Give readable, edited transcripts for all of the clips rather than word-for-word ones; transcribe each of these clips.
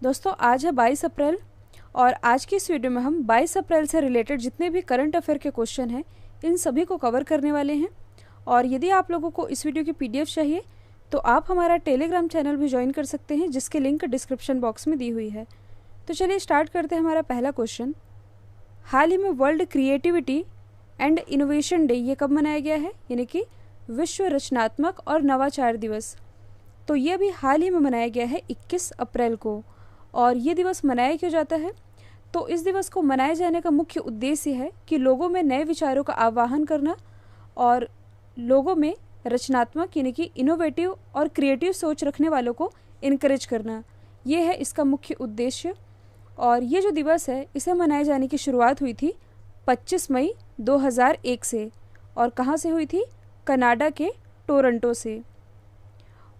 दोस्तों आज है 22 अप्रैल और आज की इस वीडियो में हम 22 अप्रैल से रिलेटेड जितने भी करंट अफेयर के क्वेश्चन हैं इन सभी को कवर करने वाले हैं। और यदि आप लोगों को इस वीडियो की पीडीएफ चाहिए तो आप हमारा टेलीग्राम चैनल भी ज्वाइन कर सकते हैं, जिसकी लिंक डिस्क्रिप्शन बॉक्स में दी हुई है। तो चलिए स्टार्ट करते हैं हमारा पहला क्वेश्चन। हाल ही में world creativity and innovation day ये कब मनाया गया है, यानी कि विश्व रचनात्मक और नवाचार दिवस। तो ये अभी हाल ही में मनाया गया है 21 अप्रैल को। और ये दिवस मनाया क्यों जाता है? तो इस दिवस को मनाए जाने का मुख्य उद्देश्य है कि लोगों में नए विचारों का आह्वान करना और लोगों में रचनात्मक यानी कि इनोवेटिव और क्रिएटिव सोच रखने वालों को इनकरेज करना, ये है इसका मुख्य उद्देश्य। और ये जो दिवस है इसे मनाए जाने की शुरुआत हुई थी 25 मई 2001 से। और कहाँ से हुई थी? कनाडा के टोरंटो से।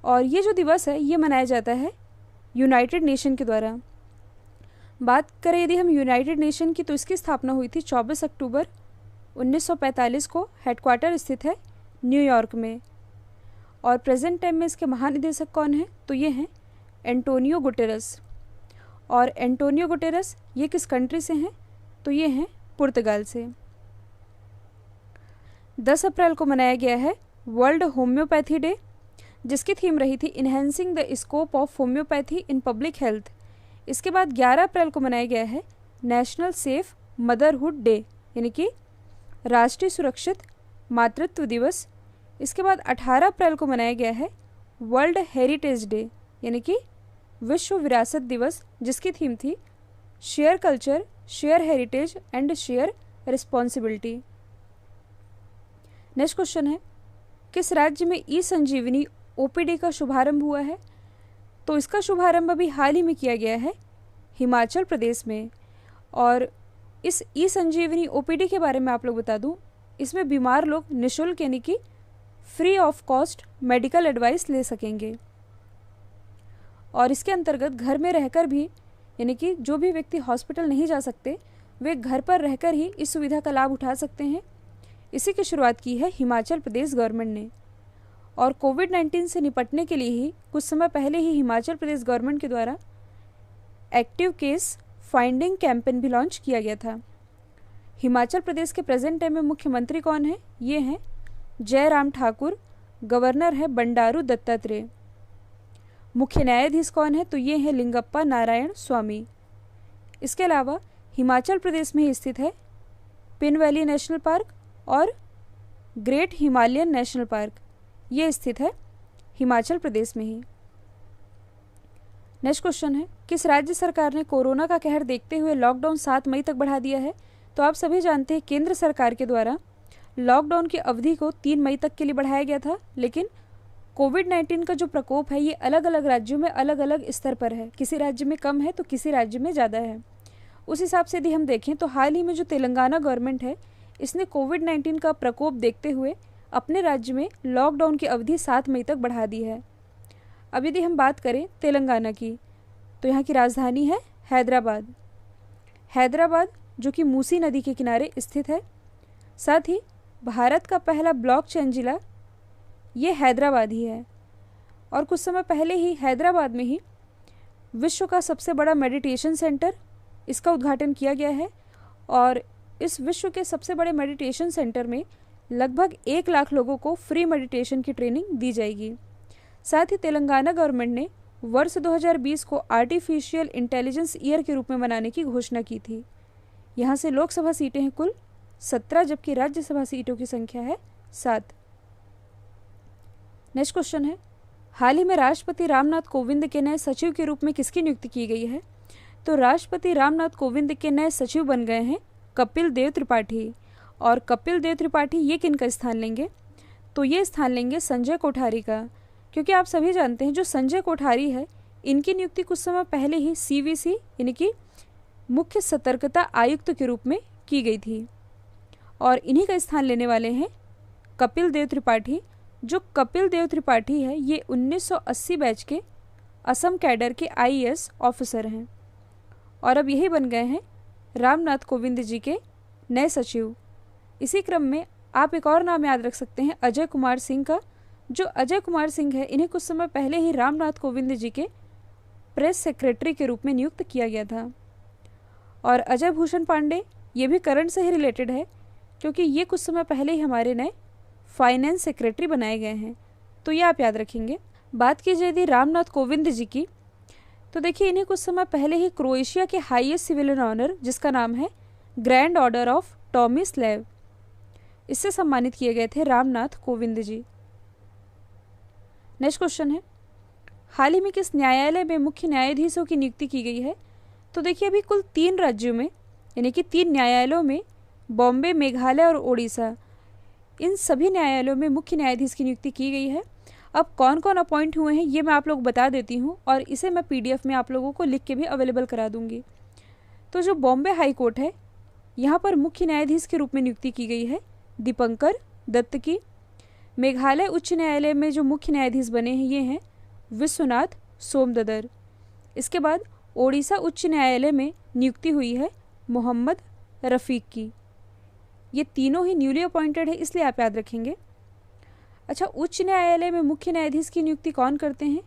और ये जो दिवस है ये मनाया जाता है यूनाइटेड नेशन के द्वारा। बात करें यदि हम यूनाइटेड नेशन की, तो इसकी स्थापना हुई थी 24 अक्टूबर 1945 को। हेडक्वार्टर स्थित है न्यूयॉर्क में। और प्रेजेंट टाइम में इसके महानिदेशक कौन हैं? तो ये हैं एंटोनियो गुटेरस। और एंटोनियो गुटेरस ये किस कंट्री से हैं? तो ये हैं पुर्तगाल से। 10 अप्रैल को मनाया गया है वर्ल्ड होम्योपैथी डे, जिसकी थीम रही थी enhancing the scope of homeopathy in public health. इसके बाद 11 अप्रैल को मनाया गया है नेशनल सेफ मदरहुड डे, यानी कि राष्ट्रीय सुरक्षित मातृत्व दिवस। इसके बाद 18 अप्रैल को मनाया गया है वर्ल्ड हेरिटेज डे, यानी कि विश्व विरासत दिवस, जिसकी थीम थी share culture, share heritage and share responsibility. Next question है, किस राज्य में ई संजीवनी ओपीडी का शुभारंभ हुआ है? तो इसका शुभारंभ अभी हाल ही में किया गया है हिमाचल प्रदेश में। और इस ई संजीवनी ओपीडी के बारे में आप लोग बता दूं, इसमें बीमार लोग निःशुल्क यानी कि free of cost medical advice ले सकेंगे। और इसके अंतर्गत घर में रहकर भी, यानी कि जो भी व्यक्ति हॉस्पिटल नहीं जा सकते वे घर पर रहकर ही इस सुविधा का लाभ उठा सकते हैं। इसी की शुरुआत की है हिमाचल प्रदेश गवर्नमेंट ने। और कोविड-19 से निपटने के लिए ही कुछ समय पहले ही हिमाचल प्रदेश गवर्नमेंट के द्वारा एक्टिव केस फाइंडिंग कैंपेन भी लॉन्च किया गया था। हिमाचल प्रदेश के प्रेजेंट टाइम में मुख्यमंत्री कौन है? ये हैं जयराम ठाकुर। गवर्नर है बंडारू दत्तात्रेय। मुख्य न्यायाधीश कौन है? तो ये हैं लिंगप्पा नारायण स्वामी। इसके अलावा हिमाचल प्रदेश में ही स्थित है पिन वैली नेशनल पार्क और ग्रेट हिमालयन नेशनल पार्क, ये स्थित है हिमाचल प्रदेश में ही। नेक्स्ट क्वेश्चन है, किस राज्य सरकार ने कोरोना का कहर देखते हुए लॉकडाउन 7 मई तक बढ़ा दिया है? तो आप सभी जानते हैं केंद्र सरकार के द्वारा लॉकडाउन की अवधि को 3 मई तक के लिए बढ़ाया गया था, लेकिन कोविड-19 का जो प्रकोप है ये अलग अलग राज्यों में अलग अलग स्तर पर है। किसी राज्य में कम है तो किसी राज्य में ज़्यादा है। उस हिसाब से यदि हम देखें तो हाल ही में जो तेलंगाना गवर्नमेंट है इसने कोविड-19 का प्रकोप देखते हुए अपने राज्य में लॉकडाउन की अवधि 7 मई तक बढ़ा दी है। अब यदि हम बात करें तेलंगाना की, तो यहाँ की राजधानी है हैदराबाद। हैदराबाद जो कि मूसी नदी के किनारे स्थित है। साथ ही भारत का पहला ब्लॉकचेन जिला ये हैदराबाद ही है। और कुछ समय पहले ही हैदराबाद में ही विश्व का सबसे बड़ा मेडिटेशन सेंटर, इसका उद्घाटन किया गया है। और इस विश्व के सबसे बड़े मेडिटेशन सेंटर में लगभग 1 लाख लोगों को फ्री मेडिटेशन की ट्रेनिंग दी जाएगी। साथ ही तेलंगाना गवर्नमेंट ने वर्ष 2020 को आर्टिफिशियल इंटेलिजेंस ईयर के रूप में मनाने की घोषणा की थी। यहाँ से लोकसभा सीटें हैं कुल 17, जबकि राज्यसभा सीटों की संख्या है 7। नेक्स्ट क्वेश्चन है, हाल ही में राष्ट्रपति रामनाथ कोविंद के नए सचिव के रूप में किसकी नियुक्ति की गई है? तो राष्ट्रपति रामनाथ कोविंद के नए सचिव बन गए हैं कपिल देव त्रिपाठी। और कपिल देव त्रिपाठी ये किन का स्थान लेंगे? तो ये स्थान लेंगे संजय कोठारी का। क्योंकि आप सभी जानते हैं जो संजय कोठारी है इनकी नियुक्ति कुछ समय पहले ही सीवीसी यानी कि मुख्य सतर्कता आयुक्त के रूप में की गई थी। और इन्हीं का स्थान लेने वाले हैं कपिल देव त्रिपाठी। जो कपिल देव त्रिपाठी है ये 1980 बैच के असम कैडर के आईएएस ऑफिसर हैं और अब यही बन गए हैं रामनाथ कोविंद जी के नए सचिव। इसी क्रम में आप एक और नाम याद रख सकते हैं अजय कुमार सिंह का। जो अजय कुमार सिंह है इन्हें कुछ समय पहले ही रामनाथ कोविंद जी के प्रेस सेक्रेटरी के रूप में नियुक्त किया गया था। और अजय भूषण पांडे, ये भी करंट से ही रिलेटेड है क्योंकि ये कुछ समय पहले ही हमारे नए फाइनेंस सेक्रेटरी बनाए गए हैं, तो ये आप याद रखेंगे। बात की जाए यदि रामनाथ कोविंद जी की, तो देखिए इन्हें कुछ समय पहले ही क्रोएशिया के हाईएस्ट सिविलियन ऑनर, जिसका नाम है ग्रैंड ऑर्डर ऑफ टॉमिस्लैव, इससे सम्मानित किए गए थे रामनाथ कोविंद जी। नेक्स्ट क्वेश्चन है, हाल ही में किस न्यायालय में मुख्य न्यायाधीशों की नियुक्ति की गई है? तो देखिए अभी कुल 3 राज्यों में, यानी कि 3 न्यायालयों में, बॉम्बे, मेघालय और ओडिशा, इन सभी न्यायालयों में मुख्य न्यायाधीश की नियुक्ति की गई है। अब कौन कौन अपॉइंट हुए हैं ये मैं आप लोग बता देती हूँ, और इसे मैं PDF में आप लोगों को लिख के भी अवेलेबल करा दूंगी। तो जो बॉम्बे हाई कोर्ट है, यहाँ पर मुख्य न्यायाधीश के रूप में नियुक्ति की गई है दीपंकर दत्त की। मेघालय उच्च न्यायालय में जो मुख्य न्यायाधीश बने हैं ये हैं विश्वनाथ सोमददर। इसके बाद ओडिशा उच्च न्यायालय में नियुक्ति हुई है मोहम्मद रफ़ीक की। ये तीनों ही न्यूली अपॉइंटेड है, इसलिए आप याद रखेंगे। अच्छा, उच्च न्यायालय में मुख्य न्यायाधीश की नियुक्ति कौन करते हैं?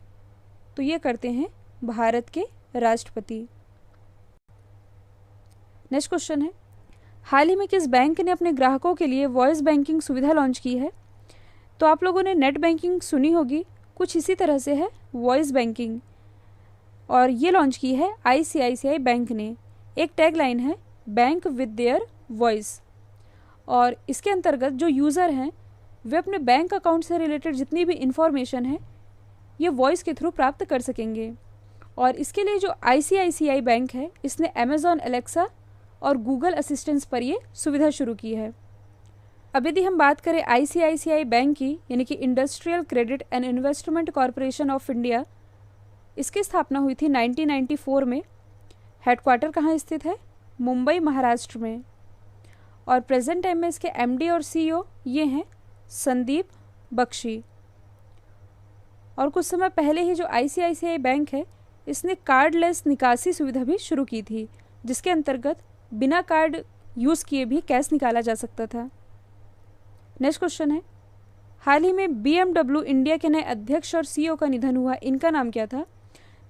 तो ये करते हैं भारत के राष्ट्रपति। नेक्स्ट क्वेश्चन है, हाल ही में किस बैंक ने अपने ग्राहकों के लिए वॉइस बैंकिंग सुविधा लॉन्च की है? तो आप लोगों ने नेट बैंकिंग सुनी होगी, कुछ इसी तरह से है वॉइस बैंकिंग, और ये लॉन्च की है ICICI बैंक ने। एक टैगलाइन है बैंक विद देयर वॉइस, और इसके अंतर्गत जो यूज़र हैं वे अपने बैंक अकाउंट से रिलेटेड जितनी भी इंफॉर्मेशन है ये वॉइस के थ्रू प्राप्त कर सकेंगे। और इसके लिए जो ICICI बैंक है, इसने अमेज़ॉन एलेक्सा और गूगल असिस्टेंस पर ये सुविधा शुरू की है। अब यदि हम बात करें ICICI बैंक की, यानी कि industrial credit and investment corporation of India, इसकी स्थापना हुई थी 1994 में। हेडक्वार्टर कहाँ स्थित है? मुंबई, महाराष्ट्र में। और प्रेजेंट टाइम में इसके MD और CEO ये हैं संदीप बख्शी। और कुछ समय पहले ही जो ICICI बैंक है, इसने कार्डलेस निकासी सुविधा भी शुरू की थी, जिसके अंतर्गत बिना कार्ड यूज़ किए भी कैश निकाला जा सकता था। नेक्स्ट क्वेश्चन है, हाल ही में BMW इंडिया के नए अध्यक्ष और CEO का निधन हुआ, इनका नाम क्या था?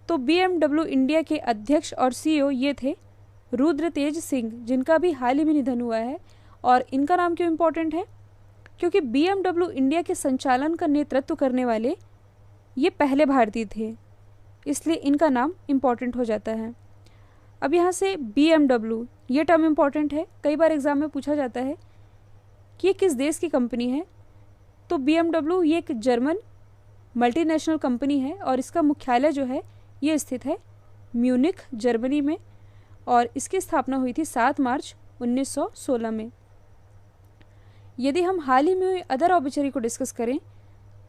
तो BMW इंडिया के अध्यक्ष और CEO ये थे रुद्रतेज सिंह, जिनका भी हाल ही में निधन हुआ है। और इनका नाम क्यों इम्पोर्टेंट है? क्योंकि BMW इंडिया के संचालन का नेतृत्व करने वाले ये पहले भारतीय थे, इसलिए इनका नाम इम्पोर्टेंट हो जाता है। अब यहाँ से BMW ये टर्म इम्पोर्टेंट है, कई बार एग्जाम में पूछा जाता है कि ये किस देश की कंपनी है। तो BMW ये एक जर्मन मल्टीनेशनल कंपनी है, और इसका मुख्यालय जो है ये स्थित है म्यूनिख, जर्मनी में, और इसकी स्थापना हुई थी 7 मार्च 1916 में। यदि हम हाल ही में हुए अदर ऑबिचरी को डिस्कस करें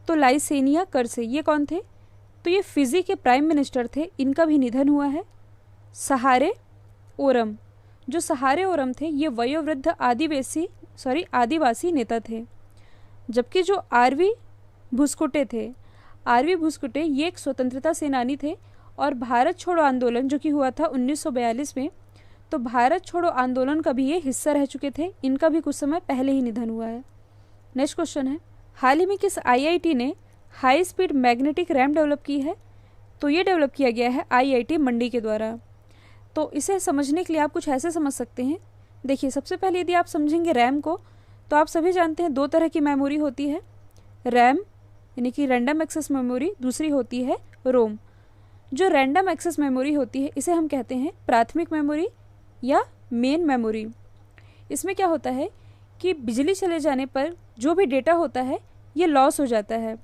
तो लाइसेनिया कर्से, ये कौन थे? तो ये फिजी के प्राइम मिनिस्टर थे, इनका भी निधन हुआ है। सहारे ओरम, जो सहारे ओरम थे ये वयोवृद्ध आदिवासी नेता थे। जबकि जो आरवी भुस्कुटे थे, आरवी भुस्कुटे ये एक स्वतंत्रता सेनानी थे, और भारत छोड़ो आंदोलन जो कि हुआ था 1942 में, तो भारत छोड़ो आंदोलन का भी ये हिस्सा रह चुके थे। इनका भी कुछ समय पहले ही निधन हुआ है। नेक्स्ट क्वेश्चन है, हाल ही में किस IIT ने high speed magnetic RAM develop की है? तो ये डेवलप किया गया है IIT मंडी के द्वारा। तो इसे समझने के लिए आप कुछ ऐसे समझ सकते हैं। देखिए, सबसे पहले यदि आप समझेंगे रैम को, तो आप सभी जानते हैं 2 तरह की मेमोरी होती है, रैम यानी कि रैंडम एक्सेस मेमोरी, दूसरी होती है रोम। जो रैंडम एक्सेस मेमोरी होती है इसे हम कहते हैं प्राथमिक मेमोरी या मेन मेमोरी। इसमें क्या होता है कि बिजली चले जाने पर जो भी डेटा होता है ये लॉस हो जाता है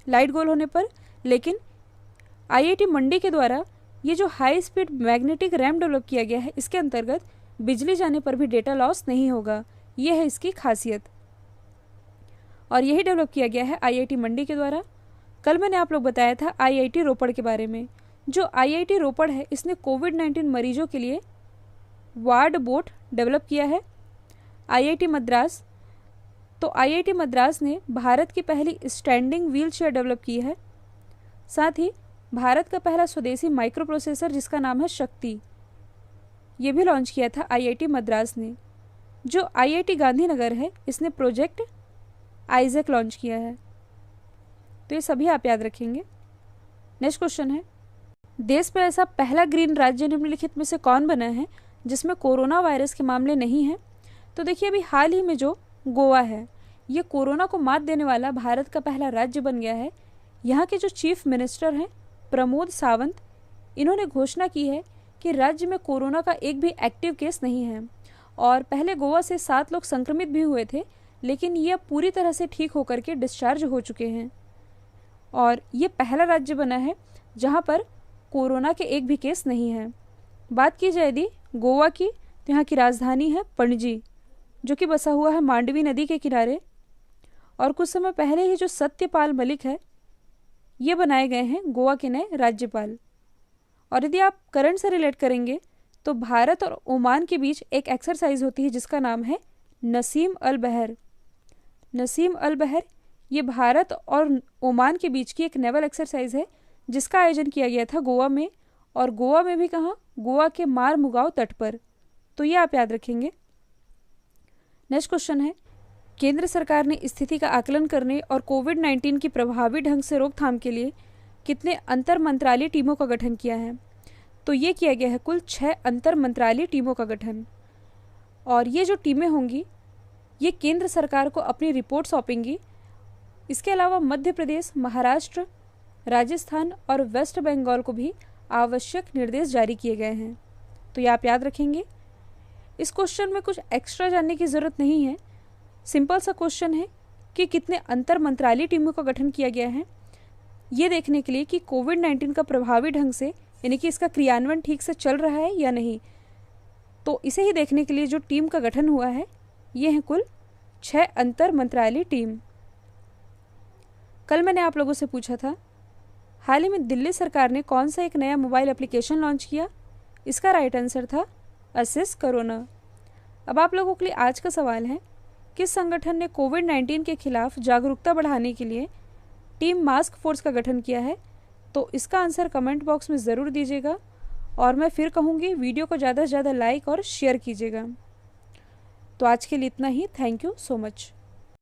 लाइट गोल होने पर, लेकिन IIT मंडी के द्वारा ये जो high speed magnetic RAM develop किया गया है, इसके अंतर्गत बिजली जाने पर भी डेटा लॉस नहीं होगा। ये है इसकी खासियत, और यही डेवलप किया गया है IIT मंडी के द्वारा। कल मैंने आप लोग बताया था IIT रोपड़ के बारे में। जो IIT रोपड़ है इसने कोविड-19 मरीजों के लिए वार्ड बोट डेवलप किया है। IIT मद्रास, तो IIT मद्रास ने भारत की पहली स्टैंडिंग व्हील चेयर डेवलप की है। साथ ही भारत का पहला स्वदेशी माइक्रो प्रोसेसर जिसका नाम है शक्ति, ये भी लॉन्च किया था IIT मद्रास ने। जो IIT गांधीनगर है इसने प्रोजेक्ट आइजैक लॉन्च किया है। तो ये सभी आप याद रखेंगे। नेक्स्ट क्वेश्चन है, देश में ऐसा पहला ग्रीन राज्य निम्नलिखित में से कौन बना है जिसमें कोरोना वायरस के मामले नहीं हैं? तो देखिए, अभी हाल ही में जो गोवा है, ये कोरोना को मात देने वाला भारत का पहला राज्य बन गया है। यहाँ के जो चीफ मिनिस्टर हैं प्रमोद सावंत, इन्होंने घोषणा की है कि राज्य में कोरोना का एक भी एक्टिव केस नहीं है। और पहले गोवा से 7 लोग संक्रमित भी हुए थे, लेकिन ये पूरी तरह से ठीक होकर के डिस्चार्ज हो चुके हैं। और ये पहला राज्य बना है जहाँ पर कोरोना के एक भी केस नहीं है। बात की जाए यदि गोवा की, तो यहाँ की राजधानी है पणजी, जो कि बसा हुआ है मांडवी नदी के किनारे। और कुछ समय पहले ही जो सत्यपाल मलिक है, ये बनाए गए हैं गोवा के नए राज्यपाल। और यदि आप करंट से रिलेट करेंगे तो भारत और ओमान के बीच एक एक्सरसाइज होती है जिसका नाम है नसीम अल बहर। नसीम अल बहर ये भारत और ओमान के बीच की एक नेवल एक्सरसाइज है जिसका आयोजन किया गया था गोवा में। और गोवा में भी कहाँ? गोवा के मारमुगाव तट पर। तो ये आप याद रखेंगे। नेक्स्ट क्वेश्चन है, केंद्र सरकार ने स्थिति का आकलन करने और कोविड-19 की प्रभावी ढंग से रोकथाम के लिए कितने अंतर मंत्रालय टीमों का गठन किया है? तो ये किया गया है कुल 6 अंतर मंत्रालय टीमों का गठन। और ये जो टीमें होंगी ये केंद्र सरकार को अपनी रिपोर्ट सौंपेंगी। इसके अलावा मध्य प्रदेश, महाराष्ट्र, राजस्थान और वेस्ट बंगाल को भी आवश्यक निर्देश जारी किए गए हैं। तो ये आप याद रखेंगे। इस क्वेश्चन में कुछ एक्स्ट्रा जानने की ज़रूरत नहीं है। सिंपल सा क्वेश्चन है कि कितने अंतर मंत्रालय टीमों का गठन किया गया है, ये देखने के लिए कि कोविड-19 का प्रभावी ढंग से, यानी कि इसका क्रियान्वयन ठीक से चल रहा है या नहीं। तो इसे ही देखने के लिए जो टीम का गठन हुआ है, ये है कुल 6 अंतर मंत्रालय टीम। कल मैंने आप लोगों से पूछा था, हाल ही में दिल्ली सरकार ने कौन सा एक नया मोबाइल एप्लीकेशन लॉन्च किया? इसका राइट आंसर था असिस कोरोना। अब आप लोगों के लिए आज का सवाल है, किस संगठन ने कोविड-19 के खिलाफ जागरूकता बढ़ाने के लिए टीम मास्क फोर्स का गठन किया है? तो इसका आंसर कमेंट बॉक्स में ज़रूर दीजिएगा। और मैं फिर कहूँगी, वीडियो को ज़्यादा से ज़्यादा लाइक और शेयर कीजिएगा। तो आज के लिए इतना ही। Thank you so much.